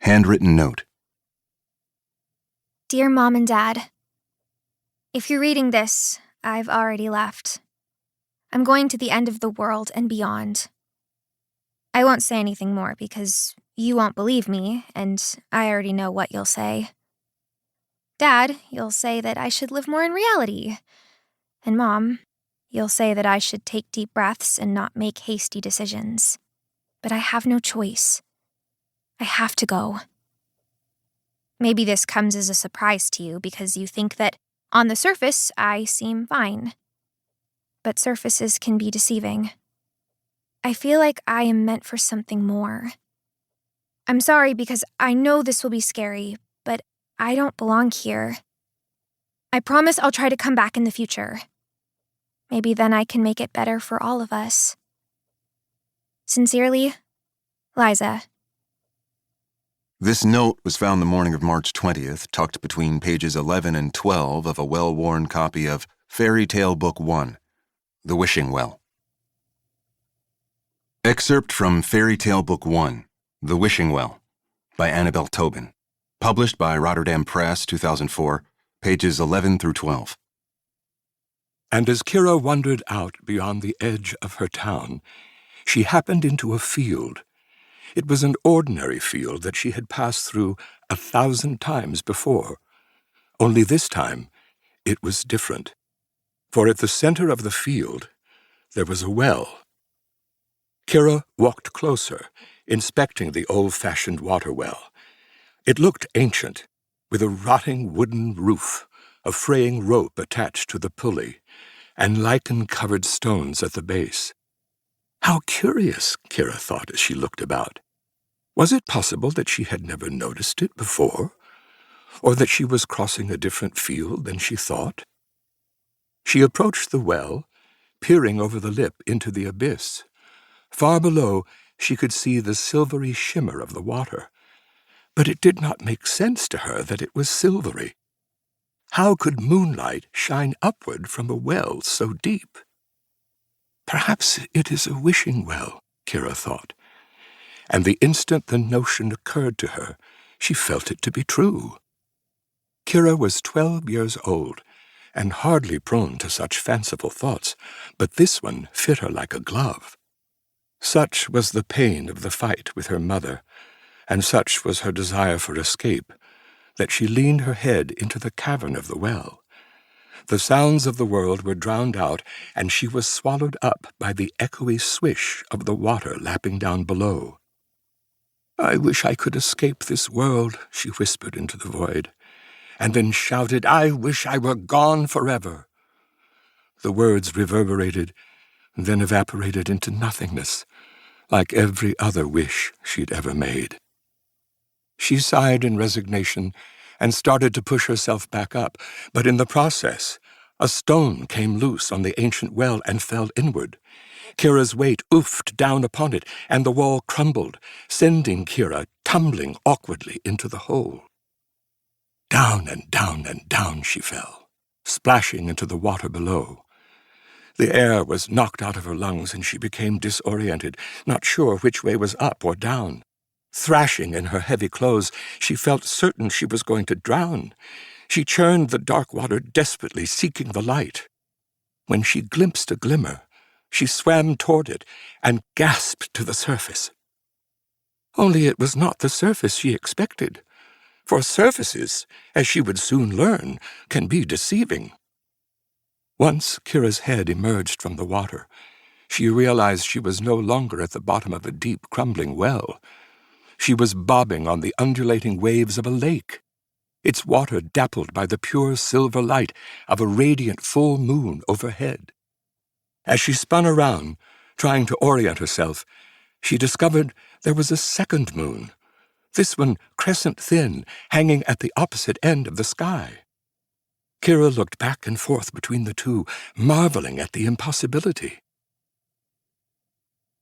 Handwritten note. Dear Mom and Dad, if you're reading this, I've already left. I'm going to the end of the world and beyond. I won't say anything more because you won't believe me, and I already know what you'll say. Dad, you'll say that I should live more in reality. And Mom, you'll say that I should take deep breaths and not make hasty decisions. But I have no choice. I have to go. Maybe this comes as a surprise to you because you think that, on the surface, I seem fine. But surfaces can be deceiving. I feel like I am meant for something more. I'm sorry because I know this will be scary, but I don't belong here. I promise I'll try to come back in the future. Maybe then I can make it better for all of us. Sincerely, Liza. This note was found the morning of March 20th, tucked between pages 11 and 12 of a well-worn copy of Fairy Tale Book 1, The Wishing Well. Excerpt from Fairy Tale Book 1, The Wishing Well, by Annabel Tobin, published by Rotterdam Press, 2004, pages 11 through 12. And as Kira wandered out beyond the edge of her town, she happened into a field. It was an ordinary field that she had passed through 1,000 times before. Only this time, it was different. For at the center of the field, there was a well. Kira walked closer, inspecting the old-fashioned water well. It looked ancient, with a rotting wooden roof, a fraying rope attached to the pulley, and lichen-covered stones at the base. How curious, Kira thought as she looked about. Was it possible that she had never noticed it before? Or that she was crossing a different field than she thought? She approached the well, peering over the lip into the abyss. Far below, she could see the silvery shimmer of the water. But it did not make sense to her that it was silvery. How could moonlight shine upward from a well so deep? Perhaps it is a wishing well, Kira thought. And the instant the notion occurred to her, she felt it to be true. Kira was 12 years old, and hardly prone to such fanciful thoughts, but this one fit her like a glove. Such was the pain of the fight with her mother, and such was her desire for escape, that she leaned her head into the cavern of the well. The sounds of the world were drowned out, and she was swallowed up by the echoey swish of the water lapping down below. "I wish I could escape this world," she whispered into the void, and then shouted, "I wish I were gone forever." The words reverberated, then evaporated into nothingness, like every other wish she'd ever made. She sighed in resignation and started to push herself back up, but in the process, a stone came loose on the ancient well and fell inward. Kira's weight oofed down upon it, and the wall crumbled, sending Kira tumbling awkwardly into the hole. Down and down and down she fell, splashing into the water below. The air was knocked out of her lungs, and she became disoriented, not sure which way was up or down. Thrashing in her heavy clothes, she felt certain she was going to drown. She churned the dark water desperately, seeking the light. When she glimpsed a glimmer, she swam toward it and gasped to the surface. Only it was not the surface she expected, for surfaces, as she would soon learn, can be deceiving. Once Kira's head emerged from the water, she realized she was no longer at the bottom of a deep, crumbling well. She was bobbing on the undulating waves of a lake, its water dappled by the pure silver light of a radiant full moon overhead. As she spun around, trying to orient herself, she discovered there was a second moon, this one crescent-thin, hanging at the opposite end of the sky. Kira looked back and forth between the two, marveling at the impossibility.